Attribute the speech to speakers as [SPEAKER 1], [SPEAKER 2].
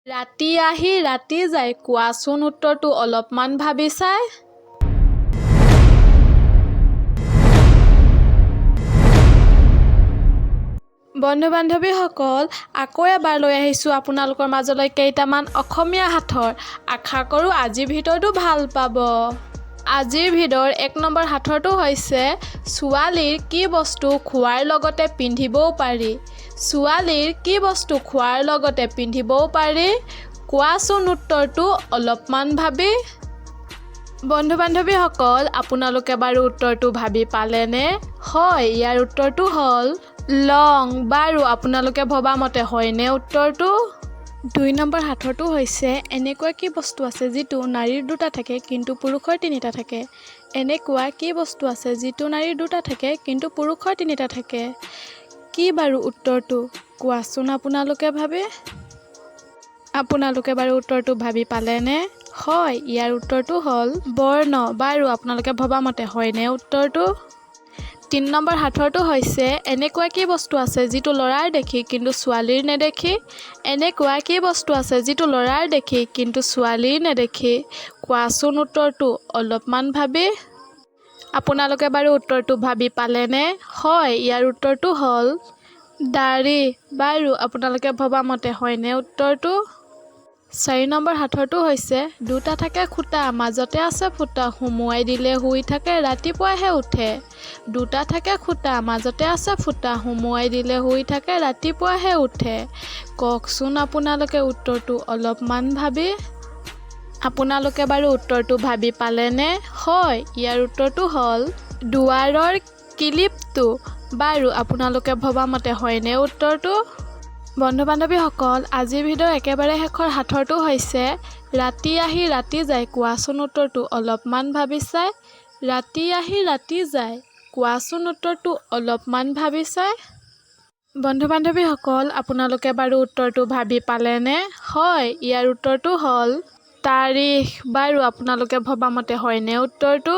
[SPEAKER 1] ৰাতি আহি ৰাতি যায় কোৱাচোন উত্তৰটো অলপমান ভাবি চাই। বন্ধু-বান্ধৱীসকল, আকৌ এবাৰ লৈ আহিছোঁ আপোনালোকৰ মাজলৈ কেইটামান অসমীয়া সাঁথৰ। আশা কৰোঁ আজিৰ ভিডিঅ'টো ভাল পাব। আজিৰ ভিডিঅ'ৰ 1 নম্বৰ সাঁথৰটো হৈছে ছোৱালীৰ কি বস্তু খোৱাৰ লগতে পিন্ধিবও পাৰি। ছোৱালীৰ কি বস্তু খোৱাৰ লগতে পিন্ধিবও পাৰি? কোৱাচোন উত্তৰটো অলপমান ভাবি। বন্ধু-বান্ধৱীসকল, আপোনালোকে বাৰু উত্তৰটো ভাবি পালেনে? হয়, ইয়াৰ উত্তৰটো হ'ল লং। বাৰু আপোনালোকে ভবা মতে হয়নে উত্তৰটো? 2 নম্বৰ সাঁথৰটো হৈছে এনেকুৱা কি বস্তু আছে যিটো নাৰীৰ 2টা থাকে কিন্তু পুৰুষৰ 3টা থাকে। এনেকুৱা কি বস্তু আছে যিটো নাৰীৰ 2টা থাকে কিন্তু পুৰুষৰ 3টা থাকে? কি বাৰু উত্তৰটো? কোৱাচোন আপোনালোকে ভাবি। আপোনালোকে বাৰু উত্তৰটো ভাবি পালেনে? হয়, ইয়াৰ উত্তৰটো হ'ল বৰ্ণ। বাৰু আপোনালোকে ভবা মতে হয়নে উত্তৰটো? 3 নম্বৰ সাঁথৰটো হৈছে এনেকুৱা কি বস্তু আছে যিটো ল'ৰাৰ দেখি কিন্তু ছোৱালীৰ নেদেখি? এনেকুৱা কি বস্তু আছে যিটো ল'ৰাৰ দেখি কিন্তু ছোৱালীৰ নেদেখি? কোৱাচোন উত্তৰটো অলপমান ভাবি। আপোনালোকে বাৰু উত্তৰটো ভাবি পালেনে? হয়, ইয়াৰ উত্তৰটো হ'ল দাড়ি। বাৰু আপোনালোকে ভবা মতে হয়নে উত্তৰটো? 4 নম্বৰ সাঁথৰটো হৈছে 2টা থাকে খুটা মাজতে আছে ফুটা, সুমুৱাই দিলে শুই থাকে ৰাতিপুৱাহে উঠে। 2টা থাকে খুটা মাজতে আছে ফুটা, সুমুৱাই দিলে শুই থাকে ৰাতিপুৱাহে উঠে। কওকচোন আপোনালোকে উত্তৰটো অলপমান ভাবি। আপোনালোকে বাৰু উত্তৰটো ভাবি পালেনে? হয়, ইয়াৰ উত্তৰটো হ'ল দুৱাৰৰ কিলিপটো। বাৰু আপোনালোকে ভবা মতে হয়নে উত্তৰটো? বন্ধু-বান্ধৱীসকল, আজিৰ ভিডিঅ'ৰ একেবাৰে শেষৰ সাঁথৰটো হৈছে ৰাতি আহি ৰাতি যায় কোৱাচোন উত্তৰটো অলপমান ভাবি চাই। ৰাতি আহি ৰাতি যায় কোৱাচোন উত্তৰটো অলপমান ভাবি চাই। বন্ধু-বান্ধৱীসকল, আপোনালোকে বাৰু উত্তৰটো ভাবি পালেনে? হয়, ইয়াৰ উত্তৰটো হ'ল তাৰিখ। বাৰু আপোনালোকে ভবা মতে হয়নে উত্তৰটো?